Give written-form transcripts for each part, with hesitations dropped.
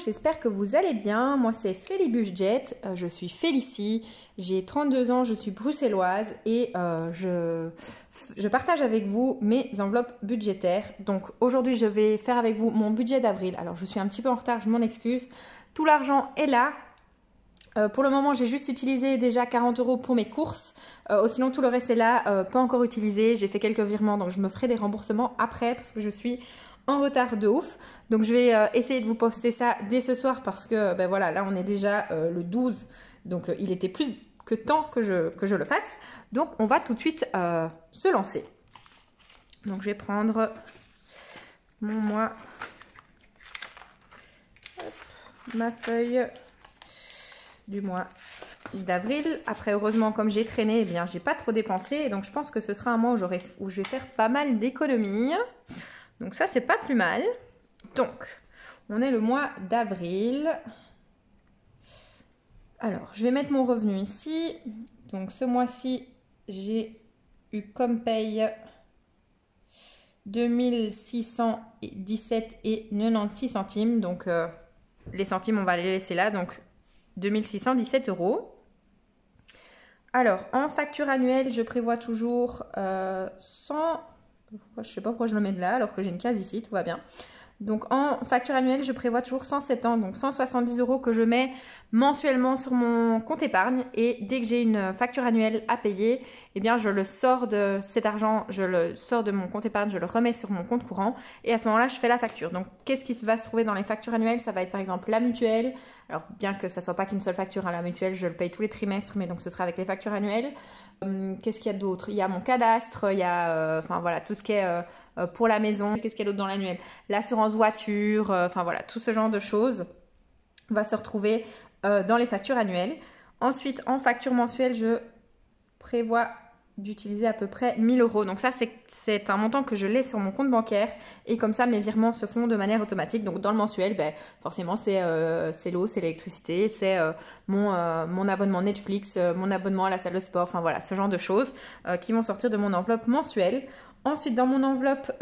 j'espère que vous allez bien. Moi c'est Félibudget, je suis Félicie, j'ai 32 ans, je suis bruxelloise et je partage avec vous mes enveloppes budgétaires. Donc aujourd'hui je vais faire avec vous mon budget d'avril. Alors je suis un petit peu en retard, je m'en excuse. Tout l'argent est là. Pour le moment j'ai juste utilisé déjà 40 € pour mes courses. Sinon tout le reste est là, pas encore utilisé. J'ai fait quelques virements donc je me ferai des remboursements après parce que je suis en retard de ouf. Donc je vais essayer de vous poster ça dès ce soir parce que ben voilà, là on est déjà le 12. Donc il était plus que temps que je le fasse. Donc on va tout de suite se lancer. Donc je vais prendre mon mois, ma feuille du mois d'avril. Après heureusement comme j'ai traîné, eh bien j'ai pas trop dépensé. Et donc je pense que ce sera un mois où je vais faire pas mal d'économies. Donc ça, c'est pas plus mal. Donc, on est le mois d'avril. Alors, je vais mettre mon revenu ici. Donc, ce mois-ci, j'ai eu comme paye 2617,96 centimes. Donc, les centimes, on va les laisser là. Donc, 2617 €. Alors, en facture annuelle, je prévois toujours 100... Je ne sais pas pourquoi je le mets de là alors que j'ai une case ici, tout va bien. Donc en facture annuelle, je prévois toujours 107 ans, donc 170 € que je mets mensuellement sur mon compte épargne. Et dès que j'ai une facture annuelle à payer, eh bien je le sors de cet argent, je le sors de mon compte épargne, je le remets sur mon compte courant. Et à ce moment-là, je fais la facture. Donc qu'est-ce qui va se trouver dans les factures annuelles? Ça va être par exemple la mutuelle. Alors bien que ça ne soit pas qu'une seule facture, hein, la mutuelle, je le paye tous les trimestres, mais donc ce sera avec les factures annuelles. Qu'est-ce qu'il y a d'autre? Il y a mon cadastre, il y a enfin voilà, tout ce qui est pour la maison. Qu'est-ce qu'il y a d'autre dans l'annuel? L'assurance voiture, enfin voilà, tout ce genre de choses va se retrouver dans les factures annuelles. Ensuite, en facture mensuelle, je prévois d'utiliser à peu près 1000 €. Donc ça, c'est un montant que je laisse sur mon compte bancaire et comme ça, mes virements se font de manière automatique. Donc dans le mensuel, ben, forcément, c'est l'eau, c'est l'électricité, c'est mon abonnement Netflix, mon abonnement à la salle de sport, enfin voilà, ce genre de choses qui vont sortir de mon enveloppe mensuelle. Ensuite, dans mon enveloppe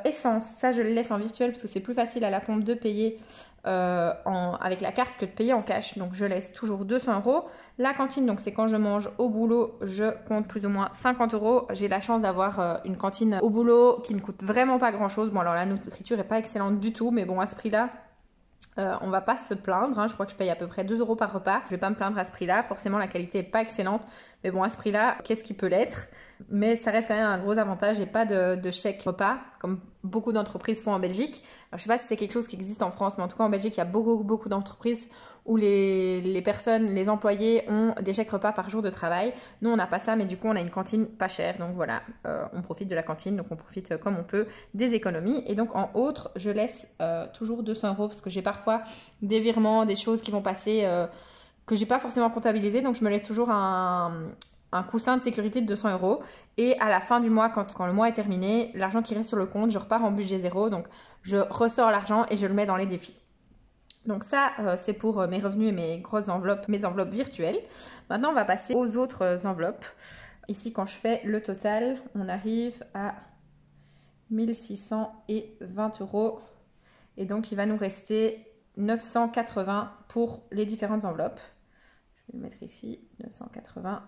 essence, ça je le laisse en virtuel parce que c'est plus facile à la pompe de payer avec la carte que de payer en cash. Donc je laisse toujours 200 €. La cantine, donc c'est quand je mange au boulot, je compte plus ou moins 50 €. J'ai la chance d'avoir une cantine au boulot qui ne coûte vraiment pas grand chose. Bon alors la nourriture n'est pas excellente du tout, mais bon à ce prix-là, on va pas se plaindre, hein. Je crois que je paye à peu près 2 € par repas. Je vais pas me plaindre à ce prix-là. Forcément, la qualité n'est pas excellente. Mais bon, à ce prix-là, qu'est-ce qui peut l'être? Mais ça reste quand même un gros avantage et pas de chèque repas, comme beaucoup d'entreprises font en Belgique. Alors, je sais pas si c'est quelque chose qui existe en France, mais en tout cas en Belgique, il y a beaucoup d'entreprises où les personnes, les employés ont des chèques repas par jour de travail. Nous, on n'a pas ça, mais du coup, on a une cantine pas chère. Donc voilà, on profite de la cantine, donc on profite comme on peut des économies. Et donc en autre, je laisse toujours 200 € parce que j'ai parfois des virements, des choses qui vont passer que j'ai pas forcément comptabilisé. Donc je me laisse toujours un coussin de sécurité de 200 €. Et à la fin du mois, quand le mois est terminé, l'argent qui reste sur le compte, je repars en budget zéro. Donc je ressors l'argent et je le mets dans les défis. Donc ça, c'est pour mes revenus et mes grosses enveloppes, mes enveloppes virtuelles. Maintenant, on va passer aux autres enveloppes. Ici, quand je fais le total, on arrive à 1620 €. Et donc, il va nous rester 980 pour les différentes enveloppes. Je vais le mettre ici, 980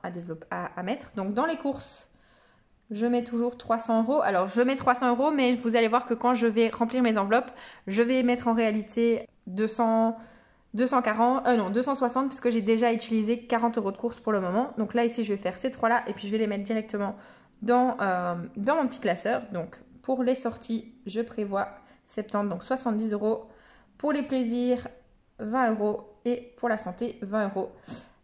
à mettre. Donc, dans les courses, je mets toujours 300 €. Alors, je mets 300 €, mais vous allez voir que quand je vais remplir mes enveloppes, je vais mettre en réalité 260 puisque j'ai déjà utilisé 40 € de courses pour le moment. Donc là, ici, je vais faire ces trois-là et puis je vais les mettre directement dans mon petit classeur. Donc, pour les sorties, je prévois 70, donc 70 €. Pour les plaisirs, 20 € et pour la santé, 20 €.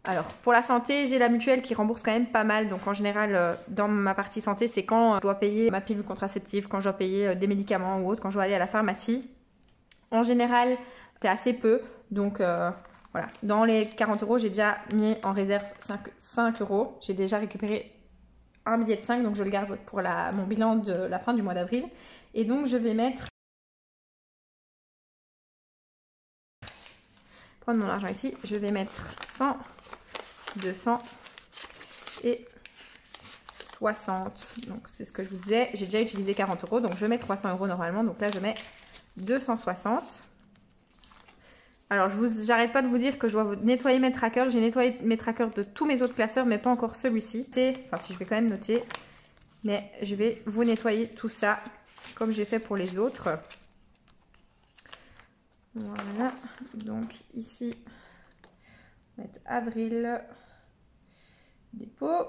Alors, pour la santé, j'ai la mutuelle qui rembourse quand même pas mal. Donc, en général, dans ma partie santé, c'est quand je dois payer ma pilule contraceptive, quand je dois payer des médicaments ou autre, quand je dois aller à la pharmacie. En général, c'est assez peu. Donc, voilà. Dans les 40 €, j'ai déjà mis en réserve 5 €. J'ai déjà récupéré un billet de 5, donc je le garde pour mon bilan de la fin du mois d'avril. Et donc, je vais prendre mon argent ici. Je vais mettre 100, 200 et 60. Donc, c'est ce que je vous disais. J'ai déjà utilisé 40 €, donc je mets 300 € normalement. Donc là, je mets 260. Alors, j'arrête pas de vous dire que je dois nettoyer mes trackers. J'ai nettoyé mes trackers de tous mes autres classeurs, mais pas encore celui-ci. Enfin, si je vais quand même noter. Mais je vais vous nettoyer tout ça, comme j'ai fait pour les autres. Voilà. Donc, ici, on va mettre avril, dépôt.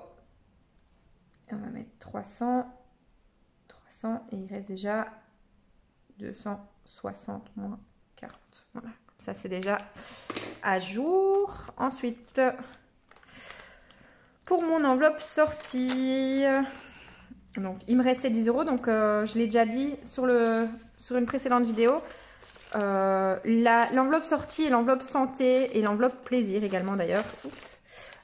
Et on va mettre 300. 300. Et il reste déjà 260 moins 40. Voilà. Ça, c'est déjà à jour. Ensuite, pour mon enveloppe sortie, donc il me restait 10 €. Donc, je l'ai déjà dit sur une précédente vidéo. L'enveloppe sortie et l'enveloppe santé et l'enveloppe plaisir également d'ailleurs.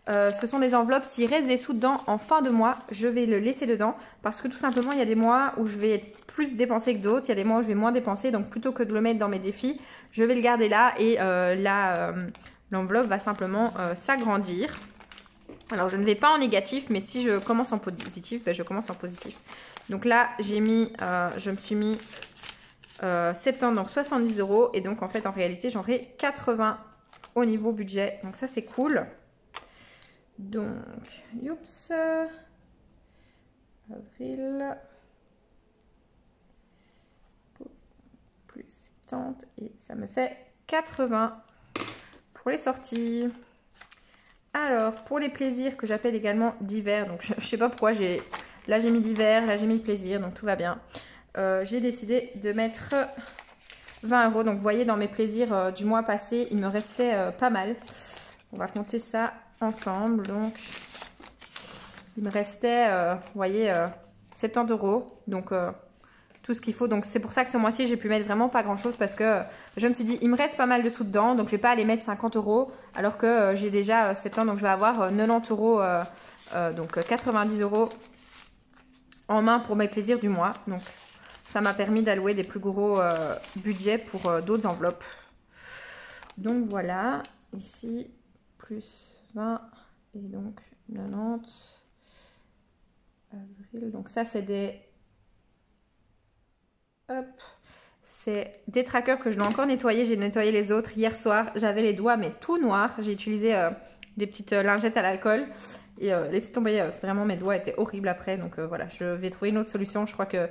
Ce sont des enveloppes, s'il reste des sous dedans en fin de mois, je vais le laisser dedans parce que tout simplement il y a des mois où je vais plus dépenser que d'autres, il y a des mois où je vais moins dépenser, donc plutôt que de le mettre dans mes défis, je vais le garder là et l'enveloppe va simplement s'agrandir. Alors je ne vais pas en négatif, mais si je commence en positif, ben, je commence en positif. Donc là je me suis mis 70, donc 70 €, et donc en fait en réalité j'aurai 80 au niveau budget, donc ça c'est cool. Donc, youps, avril, plus 70, et ça me fait 80 pour les sorties. Alors, pour les plaisirs que j'appelle également d'hiver, donc je sais pas pourquoi là j'ai mis d'hiver, là j'ai mis plaisir, donc tout va bien. J'ai décidé de mettre 20 €, donc vous voyez dans mes plaisirs du mois passé, il me restait pas mal. On va compter ça ensemble. Donc, il me restait, vous voyez, 70 €. Donc, tout ce qu'il faut. Donc, c'est pour ça que ce mois-ci, j'ai pu mettre vraiment pas grand-chose parce que je me suis dit, il me reste pas mal de sous dedans. Donc, je vais pas aller mettre 50 € alors que j'ai déjà 7 ans. Donc, je vais avoir 90 €, donc 90 € en main pour mes plaisirs du mois. Donc, ça m'a permis d'allouer des plus gros budgets pour d'autres enveloppes. Donc, voilà. Ici, plus 20 et donc 90 avril. Donc ça c'est des c'est des trackers que je dois encore nettoyer. J'ai nettoyé les autres hier soir. J'avais les doigts mais tout noirs. J'ai utilisé des petites lingettes à l'alcool et laissé tomber. Vraiment mes doigts étaient horribles après. Donc voilà, je vais trouver une autre solution. Je crois que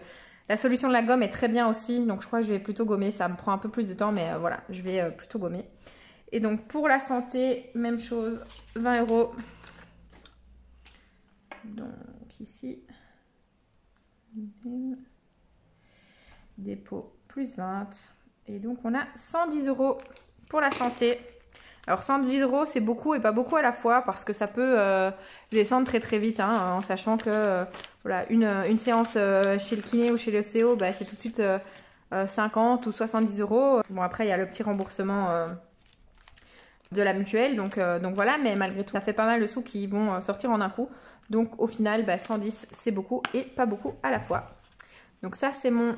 la solution de la gomme est très bien aussi. Donc je crois que je vais plutôt gommer. Ça me prend un peu plus de temps mais voilà, je vais plutôt gommer. Et donc pour la santé, même chose, 20 €. Donc ici, dépôt plus 20. Et donc on a 110 € pour la santé. Alors 110 € c'est beaucoup et pas beaucoup à la fois parce que ça peut descendre très très vite hein, en sachant que voilà, une séance chez le kiné ou chez l'ostéo, bah, c'est tout de suite 50 ou 70 €. Bon après il y a le petit remboursement de la mutuelle, donc voilà, mais malgré tout ça fait pas mal de sous qui vont sortir en un coup, donc au final 110 c'est beaucoup et pas beaucoup à la fois. Donc ça c'est mon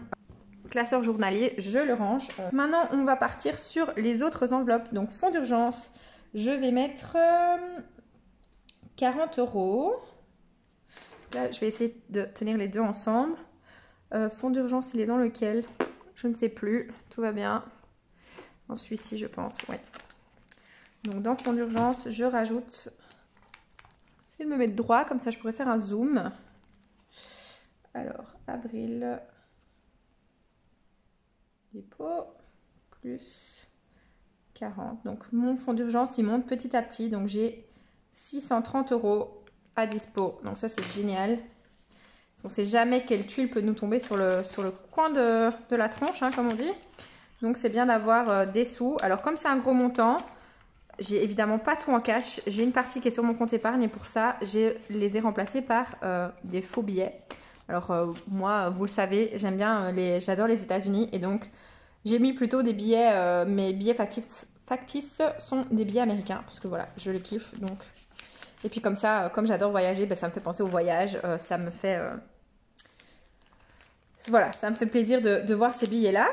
classeur journalier, je le range. Maintenant on va partir sur les autres enveloppes. Donc fonds d'urgence, je vais mettre 40 €. Là je vais essayer de tenir les deux ensemble. Fonds d'urgence il est dans lequel? Je ne sais plus, tout va bien. Dans celui-ci je pense, ouais. Donc dans fonds d'urgence, je rajoute, je vais me mettre droit, comme ça je pourrais faire un zoom. Alors, avril, dépôt, plus 40. Donc mon fonds d'urgence, il monte petit à petit. Donc j'ai 630 € à dispo. Donc ça c'est génial. On ne sait jamais quelle tuile peut nous tomber sur le coin de la tronche, hein, comme on dit. Donc c'est bien d'avoir des sous. Alors comme c'est un gros montant, j'ai évidemment pas tout en cash. J'ai une partie qui est sur mon compte épargne et pour ça, je les ai remplacés par des faux billets. Alors moi, vous le savez, j'aime bien, j'adore les États-Unis et donc j'ai mis plutôt des billets, mes billets factices sont des billets américains parce que voilà, je les kiffe donc. Et puis comme ça, comme j'adore voyager, ben, ça me fait penser au voyage, ça me fait voilà, ça me fait plaisir de voir ces billets-là.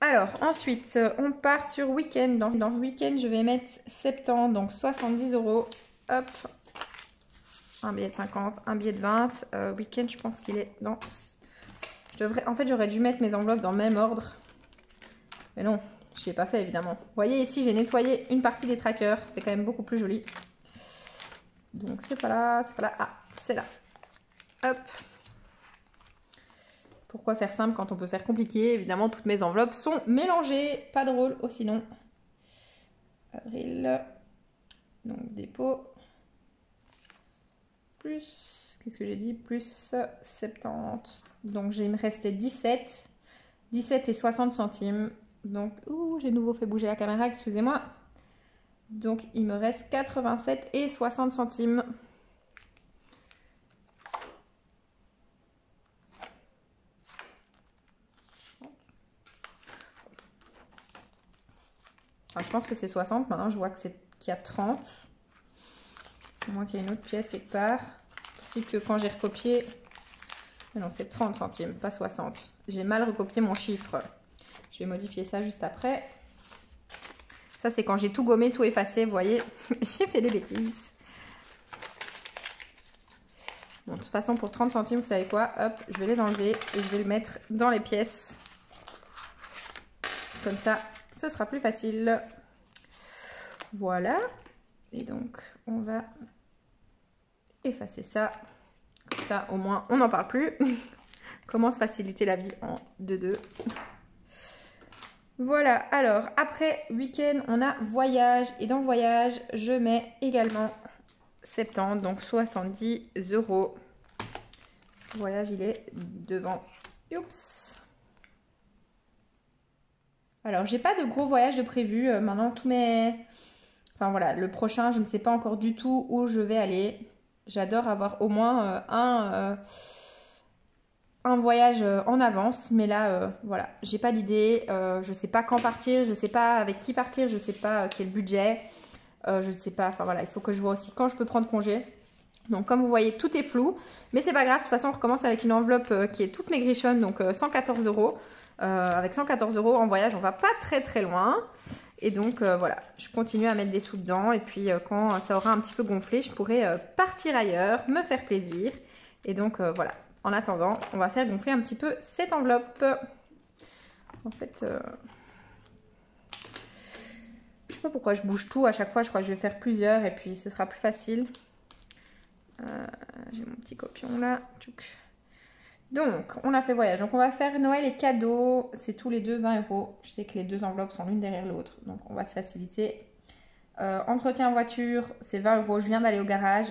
Alors, ensuite, on part sur week-end. Dans le week-end, je vais mettre 70, donc 70 €. Hop. Un billet de 50, un billet de 20. Week-end, je pense qu'il est dans... En fait, j'aurais dû mettre mes enveloppes dans le même ordre. Mais non, Je l'ai pas fait évidemment. Vous voyez ici, j'ai nettoyé une partie des trackers. C'est quand même beaucoup plus joli. Donc c'est pas là, c'est pas là. Ah, c'est là. Hop. Pourquoi faire simple quand on peut faire compliqué? Évidemment, toutes mes enveloppes sont mélangées. Pas drôle, oh sinon. Avril. Donc dépôt. Plus, qu'est-ce que j'ai dit? Plus 70. Donc il me restait 17. 17 et 60 centimes. Donc, j'ai de nouveau fait bouger la caméra, excusez-moi. Donc il me reste 87 et 60 centimes. Enfin, je pense que c'est 60. Maintenant, je vois qu'il y a 30. À moins qu'il y ait une autre pièce quelque part. C'est possible que quand j'ai recopié... Mais non, c'est 30 centimes, pas 60. J'ai mal recopié mon chiffre. Je vais modifier ça juste après. Ça, c'est quand j'ai tout gommé, tout effacé. Vous voyez, j'ai fait des bêtises. Bon, de toute façon, pour 30 centimes, vous savez quoi? Hop, je vais les enlever et je vais les mettre dans les pièces. Comme ça, ce sera plus facile. Voilà. Et donc, on va effacer ça. Comme ça, au moins, on n'en parle plus. Comment se faciliter la vie en 2-2. Voilà, alors, après week-end, on a voyage. Et dans voyage, je mets également 70, donc 70 €. Voyage, il est devant. Oups. Alors, j'ai pas de gros voyage de prévu. Maintenant, tous mes... Enfin, voilà, le prochain, je ne sais pas encore du tout où je vais aller. J'adore avoir au moins un voyage en avance. Mais là, voilà, j'ai pas d'idée. Je sais pas quand partir. Je sais pas avec qui partir. Je sais pas quel budget. Je ne sais pas. Enfin, voilà, il faut que je vois aussi quand je peux prendre congé. Donc, comme vous voyez, tout est flou. Mais c'est pas grave. De toute façon, on recommence avec une enveloppe qui est toute maigrichonne. Donc, 114 €. Avec 114 € en voyage, on va pas très très loin. Et donc voilà, je continue à mettre des sous dedans. Et puis quand ça aura un petit peu gonflé, je pourrai partir ailleurs, me faire plaisir. Et donc voilà, en attendant, on va faire gonfler un petit peu cette enveloppe. En fait, je sais pas pourquoi je bouge tout à chaque fois. Je crois que je vais faire plusieurs et puis ce sera plus facile. J'ai mon petit copion là. Tchouk. Donc, on a fait voyage. Donc, on va faire Noël et cadeaux. C'est tous les deux 20 €. Je sais que les deux enveloppes sont l'une derrière l'autre. Donc, on va se faciliter. Entretien voiture, c'est 20 €. Je viens d'aller au garage.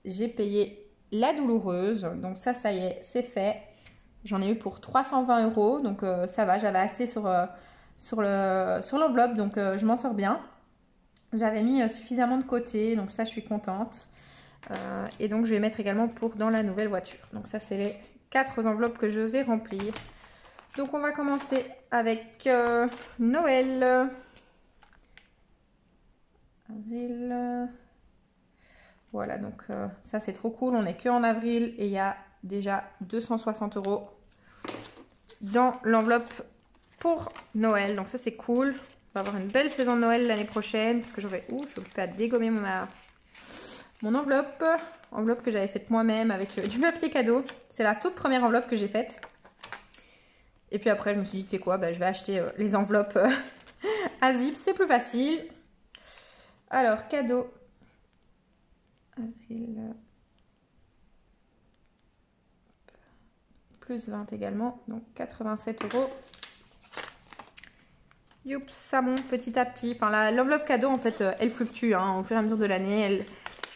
J'ai payé la douloureuse. Donc, ça y est, c'est fait. J'en ai eu pour 320 €. Donc, ça va. J'avais assez sur l'enveloppe. Donc, je m'en sors bien. J'avais mis suffisamment de côté. Donc, ça, je suis contente. Et donc, je vais mettre également pour dans la nouvelle voiture. Donc, ça, c'est les 4 enveloppes que je vais remplir. Donc on va commencer avec Noël. Avril. Voilà, donc ça c'est trop cool. On n'est que en avril et il y a déjà 260 € dans l'enveloppe pour Noël. Donc ça c'est cool. On va avoir une belle saison de Noël l'année prochaine parce que j'aurai... je suis occupée à dégommer mon enveloppe. Enveloppe que j'avais faite moi-même avec du papier cadeau. C'est la toute première enveloppe que j'ai faite. Et puis après, je me suis dit, tu sais quoi, je vais acheter les enveloppes à zip. C'est plus facile. Alors, cadeau. Avril. Plus 20 également. Donc, 87 €. Youps, ça monte petit à petit. Enfin, l'enveloppe cadeau, en fait, elle fluctue au fur et à mesure de l'année.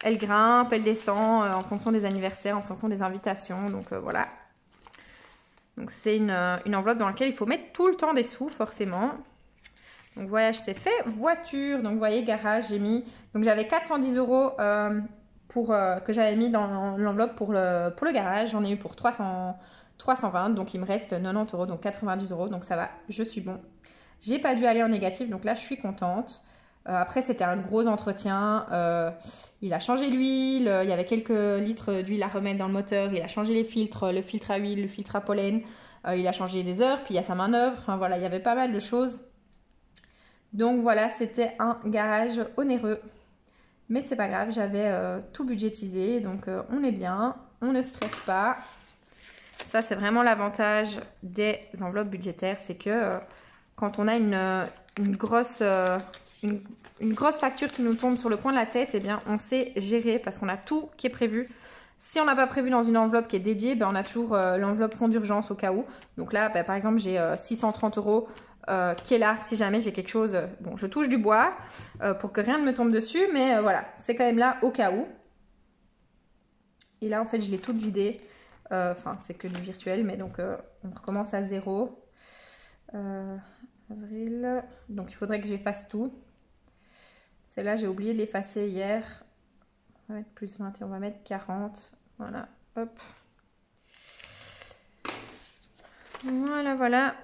Elle grimpe, elle descend en fonction des anniversaires, en fonction des invitations. Donc voilà. Donc c'est une enveloppe dans laquelle il faut mettre tout le temps des sous, forcément. Donc voyage, c'est fait. Voiture, donc vous voyez, garage, j'ai mis... Donc j'avais 410 € que j'avais mis dans l'enveloppe pour le garage. J'en ai eu pour 320, donc il me reste 90 €, donc 90 €. Donc ça va, je suis bon. J'ai pas dû aller en négatif, donc là je suis contente. Après, c'était un gros entretien. Il a changé l'huile. Il y avait quelques litres d'huile à remettre dans le moteur. Il a changé les filtres, le filtre à huile, le filtre à pollen. Il a changé des heures. Puis il y a sa main-d'œuvre. Enfin voilà, il y avait pas mal de choses. Donc voilà, c'était un garage onéreux. Mais c'est pas grave, j'avais tout budgétisé. Donc on est bien. On ne stresse pas. Ça, c'est vraiment l'avantage des enveloppes budgétaires. C'est que... quand on a une grosse facture qui nous tombe sur le coin de la tête, eh bien, on sait gérer parce qu'on a tout qui est prévu. Si on n'a pas prévu dans une enveloppe qui est dédiée, ben, on a toujours l'enveloppe fonds d'urgence au cas où. Donc là, ben, par exemple, j'ai 630 € qui est là si jamais j'ai quelque chose. Bon, je touche du bois pour que rien ne me tombe dessus, mais voilà, c'est quand même là au cas où. Et là, en fait, je l'ai toute vidée. Enfin, c'est que du virtuel, mais donc on recommence à 0. Avril. Donc, il faudrait que j'efface tout. Celle-là, j'ai oublié de l'effacer hier. On va mettre plus 20 et on va mettre 40. Voilà, hop. Voilà, voilà.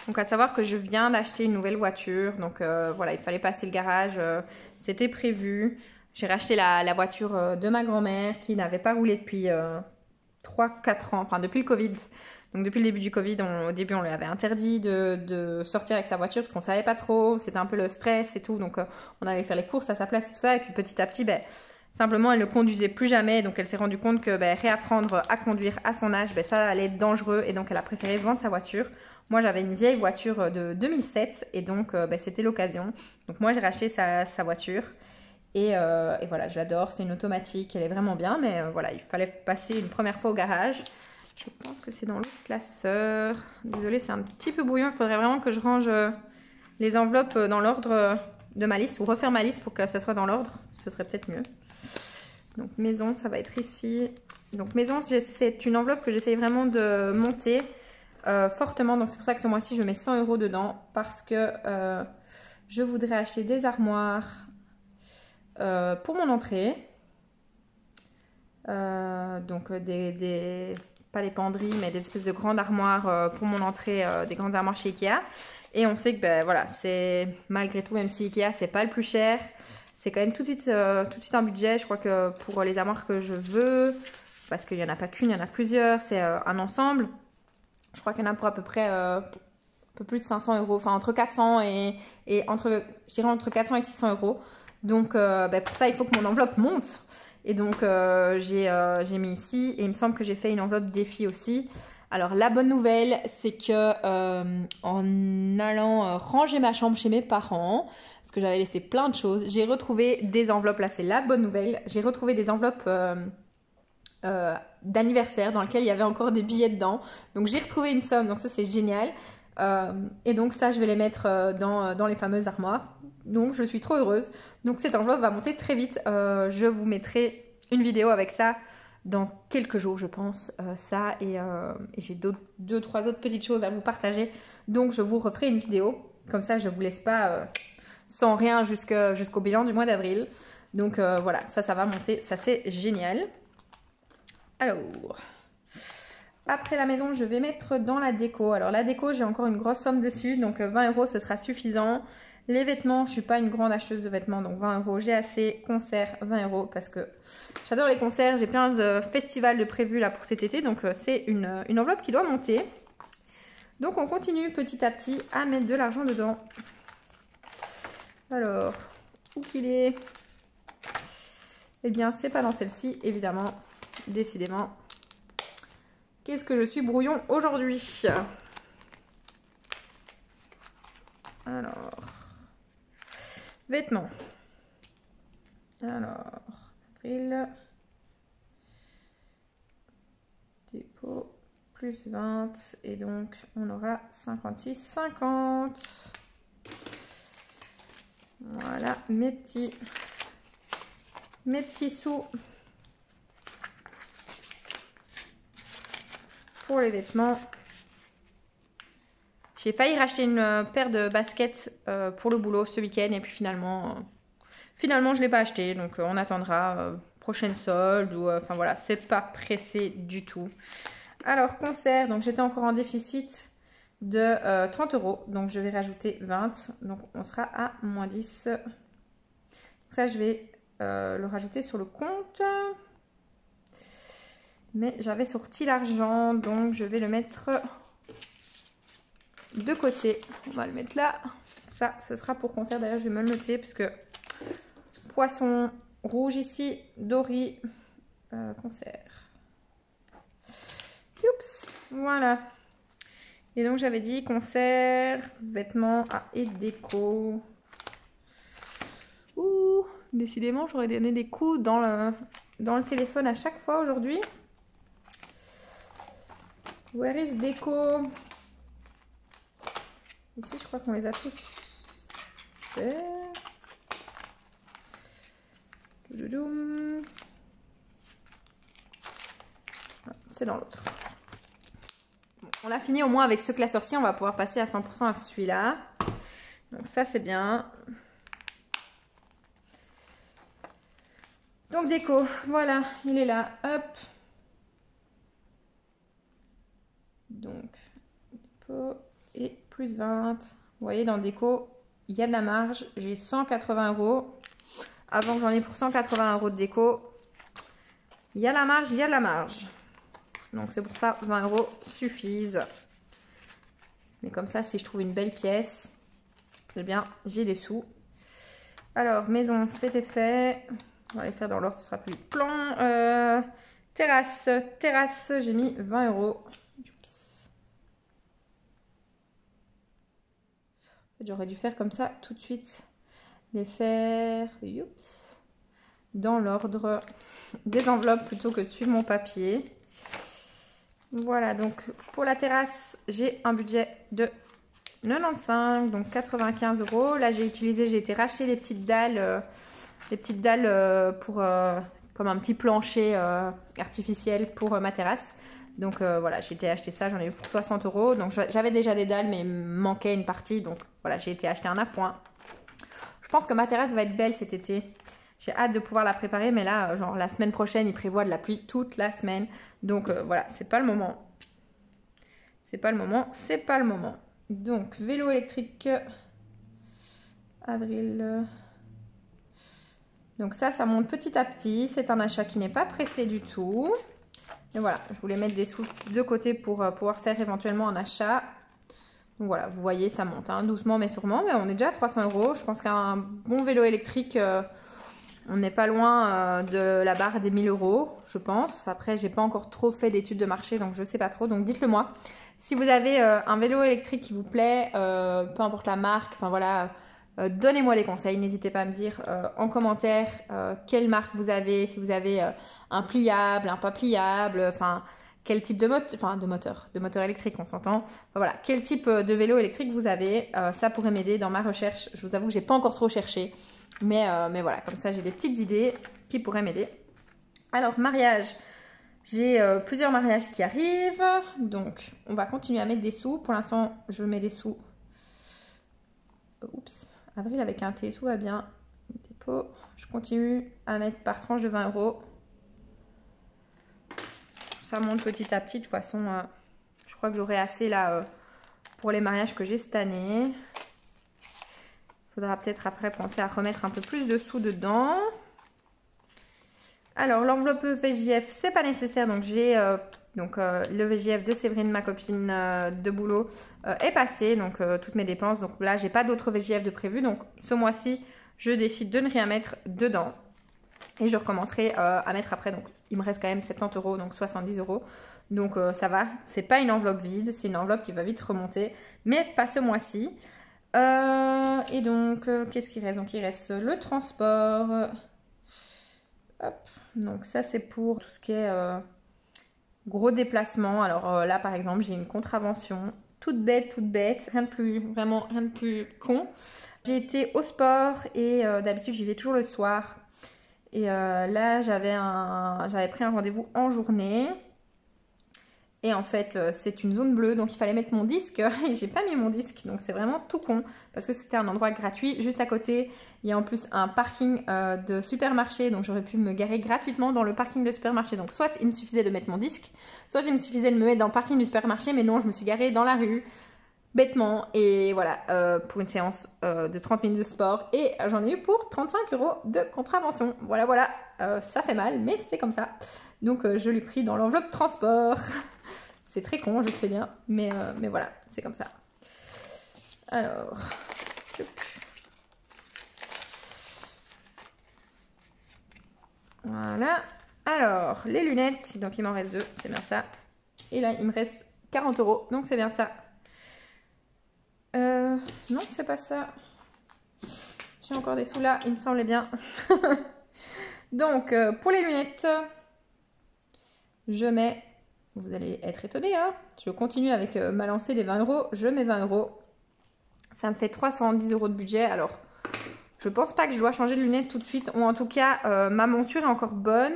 Donc, à savoir que je viens d'acheter une nouvelle voiture. Donc, voilà, il fallait passer le garage. C'était prévu. J'ai racheté la voiture de ma grand-mère qui n'avait pas roulé depuis 3-4 ans. Enfin, depuis le Covid. Donc depuis le début du Covid, au début on lui avait interdit de sortir avec sa voiture parce qu'on savait pas trop, c'était un peu le stress et tout, donc on allait faire les courses à sa place et tout ça, et puis petit à petit, ben, simplement elle ne conduisait plus jamais, donc elle s'est rendue compte que ben, réapprendre à conduire à son âge, ben, ça allait être dangereux, et donc elle a préféré vendre sa voiture. Moi j'avais une vieille voiture de 2007, et donc ben, c'était l'occasion. Donc moi j'ai racheté sa voiture. Et voilà, je l'adore, c'est une automatique, elle est vraiment bien, mais voilà, il fallait passer une première fois au garage. Je pense que c'est dans le classeur. Désolée, c'est un petit peu brouillon. Il faudrait vraiment que je range les enveloppes dans l'ordre de ma liste ou refaire ma liste pour que ça soit dans l'ordre. Ce serait peut-être mieux. Donc maison, ça va être ici. Donc maison, c'est une enveloppe que j'essaye vraiment de monter fortement. Donc c'est pour ça que ce mois-ci, je mets 100 € dedans parce que je voudrais acheter des armoires pour mon entrée. Donc pas des penderies, mais des espèces de grandes armoires pour mon entrée, des grandes armoires chez Ikea. Et on sait que ben, voilà, c'est malgré tout, même si Ikea c'est pas le plus cher, c'est quand même tout de suite un budget. Je crois que pour les armoires que je veux, parce qu'il n'y en a pas qu'une, il y en a plusieurs, c'est un ensemble. Je crois qu'il y en a pour à peu près un peu plus de 500 €, enfin entre 400 et entre 400 et 600 €. Donc ben, pour ça, il faut que mon enveloppe monte. Et donc j'ai mis ici, et il me semble que j'ai fait une enveloppe défi aussi. Alors la bonne nouvelle, c'est que en allant ranger ma chambre chez mes parents, parce que j'avais laissé plein de choses, j'ai retrouvé des enveloppes. Là c'est la bonne nouvelle, j'ai retrouvé des enveloppes d'anniversaire dans lesquelles il y avait encore des billets dedans. Donc j'ai retrouvé une somme, donc ça c'est génial. Et donc ça je vais les mettre dans les fameuses armoires. Donc je suis trop heureuse. Donc cette enveloppe va monter très vite. Je vous mettrai une vidéo avec ça dans quelques jours je pense. Ça et j'ai 2-3 autres petites choses à vous partager. Donc je vous referai une vidéo. Comme ça je ne vous laisse pas sans rien jusqu'au bilan du mois d'avril. Donc voilà, ça va monter. Ça c'est génial. Alors... Après la maison, je vais mettre dans la déco. Alors la déco, j'ai encore une grosse somme dessus, donc 20 € ce sera suffisant. Les vêtements, je ne suis pas une grande acheteuse de vêtements, donc 20 €. J'ai assez. Concerts, 20 € parce que j'adore les concerts. J'ai plein de festivals de prévus là pour cet été, donc c'est une enveloppe qui doit monter. Donc on continue petit à petit à mettre de l'argent dedans. Alors, où qu'il est? Eh bien, c'est pas dans celle-ci, évidemment, décidément. Qu'est-ce que je suis brouillon aujourd'hui? Alors, vêtements. Alors, avril. Dépôt, plus 20. Et donc, on aura 56,50. Voilà, mes petits sous. Pour les vêtements. J'ai failli racheter une paire de baskets pour le boulot ce week-end et puis finalement je ne l'ai pas acheté. Donc on attendra prochaine solde ou enfin voilà, c'est pas pressé du tout. Alors concert, donc j'étais encore en déficit de 30 €, donc je vais rajouter 20, donc on sera à moins 10. Donc ça je vais le rajouter sur le compte. Mais j'avais sorti l'argent, donc je vais le mettre de côté. On va le mettre là. Ça, ce sera pour concert. D'ailleurs, je vais me le noter parce que poisson rouge ici, Dory, concert. Oups, voilà. Et donc j'avais dit concert, vêtements et déco. Ouh, décidément j'aurais donné des coups dans le téléphone à chaque fois aujourd'hui. Where is déco? Ici je crois qu'on les a tous fait. C'est dans l'autre. On a fini au moins avec ce classeur-ci, on va pouvoir passer à 100% à celui-là. Donc ça c'est bien. Donc déco, voilà, il est là, hop. Donc, déco et plus 20. Vous voyez, dans déco, il y a de la marge. J'ai 180 €. Avant que j'en ai pour 180 € de déco, il y a la marge, il y a de la marge. Donc c'est pour ça, 20 € suffisent. Mais comme ça, si je trouve une belle pièce, eh bien, j'ai des sous. Alors, maison, c'était fait. On va les faire dans l'ordre, ce sera plus plan. Terrasse, j'ai mis 20 €. J'aurais dû faire comme ça tout de suite. Les faire dans l'ordre des enveloppes plutôt que de suivre mon papier. Voilà, donc pour la terrasse, j'ai un budget de 95, donc 95 €. Là, j'ai été racheter des petites dalles, pour comme un petit plancher artificiel pour ma terrasse. Donc voilà, j'ai été acheter ça, j'en ai eu pour 60 €. Donc j'avais déjà des dalles, mais il me manquait une partie. Donc voilà, j'ai été acheter un appoint. Je pense que ma terrasse va être belle cet été. J'ai hâte de pouvoir la préparer, mais là, genre la semaine prochaine, il prévoit de la pluie toute la semaine. Donc voilà, c'est pas le moment. C'est pas le moment. Donc, vélo électrique, avril. Donc ça monte petit à petit. C'est un achat qui n'est pas pressé du tout. Et voilà, je voulais mettre des sous de côté pour pouvoir faire éventuellement un achat. Donc voilà, vous voyez, ça monte hein, doucement mais sûrement. Mais on est déjà à 300 €. Je pense qu'un bon vélo électrique, on n'est pas loin de la barre des 1000 €, je pense. Après, j'ai pas encore trop fait d'études de marché, donc je sais pas trop. Donc dites-le moi. Si vous avez un vélo électrique qui vous plaît, peu importe la marque, enfin voilà, donnez-moi les conseils. N'hésitez pas à me dire en commentaire quelle marque vous avez, si vous avez un pliable, un pas pliable, enfin quel type de moteur électrique, on s'entend. Enfin, voilà, quel type de vélo électrique vous avez, ça pourrait m'aider dans ma recherche. Je vous avoue que j'ai pas encore trop cherché, mais voilà, comme ça j'ai des petites idées qui pourraient m'aider. Alors mariage. J'ai plusieurs mariages qui arrivent, donc on va continuer à mettre des sous. Pour l'instant, je mets des sous. Oups, avril avec un T, tout va bien. Dépôt. Je continue à mettre par tranche de 20 €. Ça monte petit à petit. De toute façon, je crois que j'aurai assez là pour les mariages que j'ai cette année. Il faudra peut-être après penser à remettre un peu plus de sous dedans. Alors, l'enveloppe VJF, c'est pas nécessaire. Donc, j'ai le VJF de Séverine, ma copine de boulot, est passé. Donc, toutes mes dépenses. Donc là, j'ai pas d'autres VJF de prévu. Donc, ce mois-ci, je décide de ne rien mettre dedans. Et je recommencerai à mettre après. Donc, il me reste quand même 70 €, donc 70 €. Donc, ça va. C'est pas une enveloppe vide. C'est une enveloppe qui va vite remonter. Mais pas ce mois-ci. Et donc, qu'est-ce qui reste? Donc, il reste le transport. Hop. Donc ça c'est pour tout ce qui est gros déplacement. Alors là par exemple j'ai une contravention toute bête, rien de plus con. J'ai été au sport et d'habitude j'y vais toujours le soir. Et là j'avais pris un rendez-vous en journée. Et en fait, c'est une zone bleue, donc il fallait mettre mon disque et j'ai pas mis mon disque, donc c'est vraiment tout con parce que c'était un endroit gratuit. Juste à côté, il y a en plus un parking de supermarché, donc j'aurais pu me garer gratuitement dans le parking de supermarché. Donc soit il me suffisait de mettre mon disque, soit il me suffisait de me mettre dans le parking du supermarché, mais non, je me suis garée dans la rue bêtement et voilà, pour une séance de 30 minutes de sport et j'en ai eu pour 35 € de contravention. Voilà, ça fait mal, mais c'est comme ça. Donc je l'ai pris dans l'enveloppe transport. C'est très con, je sais bien, mais voilà, c'est comme ça. Alors, voilà. Alors, les lunettes, donc il m'en reste 2, c'est bien ça. Et là, il me reste 40 €. Donc, c'est bien ça. Non, c'est pas ça. J'ai encore des sous là, il me semblait bien. Donc, pour les lunettes, je mets... Vous allez être étonnés, hein. Je continue avec ma lancée des 20 €. Je mets 20 €. Ça me fait 310 € de budget. Alors, je pense pas que je dois changer de lunettes tout de suite. Ou en tout cas, ma monture est encore bonne.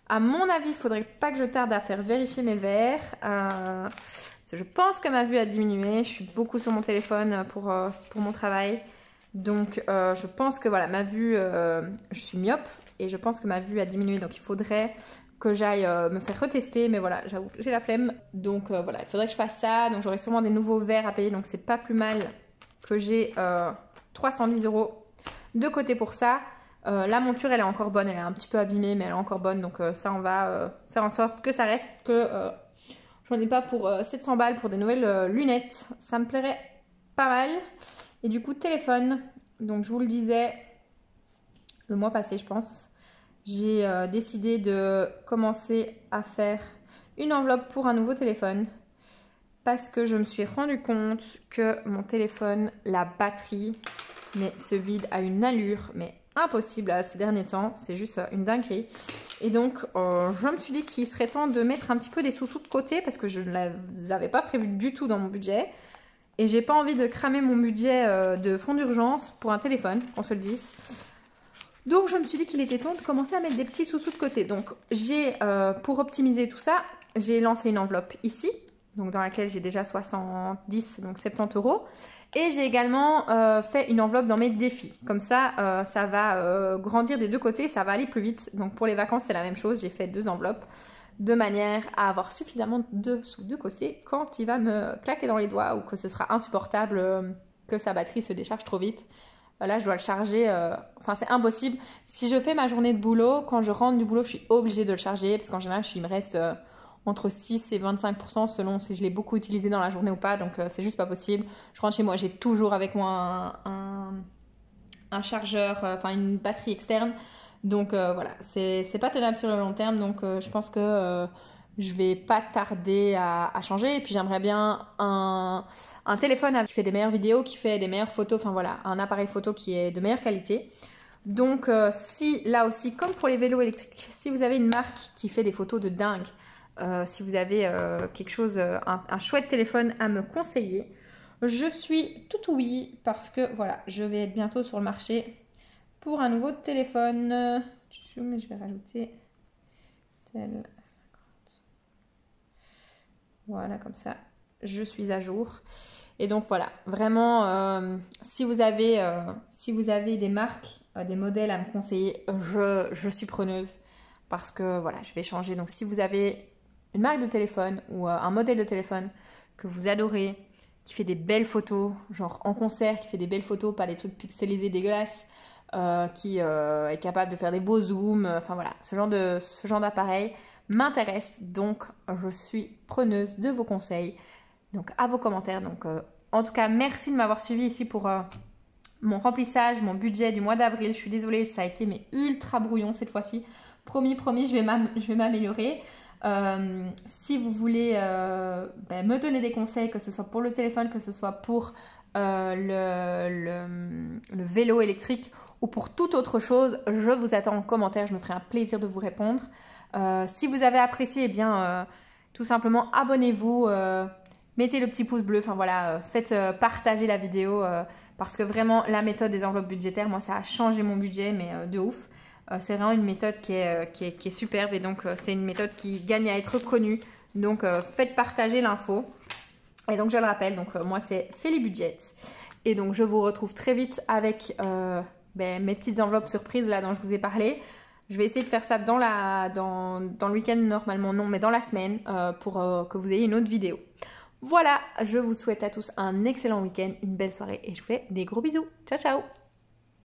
À mon avis, il faudrait pas que je tarde à faire vérifier mes verres. Parce que je pense que ma vue a diminué. Je suis beaucoup sur mon téléphone pour mon travail. Donc, je pense que voilà, ma vue, je suis myope. Et je pense que ma vue a diminué. Donc, il faudrait que j'aille me faire retester. Mais voilà, j'avoue que j'ai la flemme. Donc, voilà, il faudrait que je fasse ça. Donc, j'aurai sûrement des nouveaux verres à payer. Donc, c'est pas plus mal que j'ai 310 € de côté pour ça. La monture, elle est encore bonne. Elle est un petit peu abîmée, mais elle est encore bonne. Donc, ça, on va faire en sorte que ça reste. Que j'en ai pas pour 700 balles pour des nouvelles lunettes. Ça me plairait pas mal. Et du coup, téléphone. Donc, je vous le disais le mois passé, je pense. J'ai décidé de commencer à faire une enveloppe pour un nouveau téléphone. Parce que je me suis rendu compte que mon téléphone, la batterie, se vide à une allure, mais impossible ces derniers temps. C'est juste une dinguerie. Et donc, je me suis dit qu'il serait temps de mettre un petit peu des sous-sous de côté parce que je ne les avais pas prévus du tout dans mon budget. Et j'ai pas envie de cramer mon budget de fonds d'urgence pour un téléphone, qu'on se le dise. Donc, je me suis dit qu'il était temps de commencer à mettre des petits sous-sous de côté. Donc, pour optimiser tout ça, j'ai lancé une enveloppe ici, donc dans laquelle j'ai déjà 70, donc 70 €. Et j'ai également fait une enveloppe dans mes défis. Comme ça, ça va grandir des deux côtés, ça va aller plus vite. Donc, pour les vacances, c'est la même chose. J'ai fait 2 enveloppes de manière à avoir suffisamment de sous de côté quand il va me claquer dans les doigts ou que ce sera insupportable, que sa batterie se décharge trop vite. Là, je dois le charger. Enfin, c'est impossible. Si je fais ma journée de boulot, quand je rentre du boulot, je suis obligée de le charger parce qu'en général, il me reste entre 6 et 25% selon si je l'ai beaucoup utilisé dans la journée ou pas. Donc, c'est juste pas possible. Je rentre chez moi, j'ai toujours avec moi un chargeur, enfin une batterie externe. Donc, voilà, c'est pas tenable sur le long terme. Donc, je pense que je vais pas tarder à changer. Et puis, j'aimerais bien un téléphone qui fait des meilleures vidéos, qui fait des meilleures photos. Enfin, voilà, un appareil photo qui est de meilleure qualité. Donc, si là aussi, comme pour les vélos électriques, si vous avez une marque qui fait des photos de dingue, si vous avez quelque chose, un chouette téléphone à me conseiller, je suis tout oui parce que voilà, je vais être bientôt sur le marché pour un nouveau téléphone. Je vais rajouter tel 50. Voilà, comme ça, je suis à jour. Et donc voilà, vraiment, si vous avez des marques, des modèles à me conseiller, je suis preneuse parce que voilà, je vais changer. Donc si vous avez une marque de téléphone ou un modèle de téléphone que vous adorez, qui fait des belles photos, genre en concert, qui fait des belles photos, pas des trucs pixelisés dégueulasses, qui est capable de faire des beaux zooms, enfin voilà, ce genre d'appareil m'intéresse. Donc, je suis preneuse de vos conseils, donc à vos commentaires. Donc, en tout cas, merci de m'avoir suivi ici pour mon remplissage, mon budget du mois d'avril. Je suis désolée, ça a été mais ultra brouillon cette fois-ci. Promis, je vais m'améliorer. Si vous voulez me donner des conseils, que ce soit pour le téléphone, que ce soit pour le vélo électrique ou pour toute autre chose, je vous attends en commentaire. Je me ferai un plaisir de vous répondre. Si vous avez apprécié, eh bien, tout simplement abonnez-vous, mettez le petit pouce bleu, enfin voilà, faites partager la vidéo parce que vraiment la méthode des enveloppes budgétaires, moi ça a changé mon budget mais de ouf. C'est vraiment une méthode qui est superbe et donc c'est une méthode qui gagne à être connue. Donc faites partager l'info. Et donc je le rappelle, donc moi c'est Félie Budget. Et donc je vous retrouve très vite avec mes petites enveloppes surprises là dont je vous ai parlé. Je vais essayer de faire ça dans le week-end, normalement non, mais dans la semaine pour que vous ayez une autre vidéo. Voilà, je vous souhaite à tous un excellent week-end, une belle soirée et je vous fais des gros bisous. Ciao, ciao!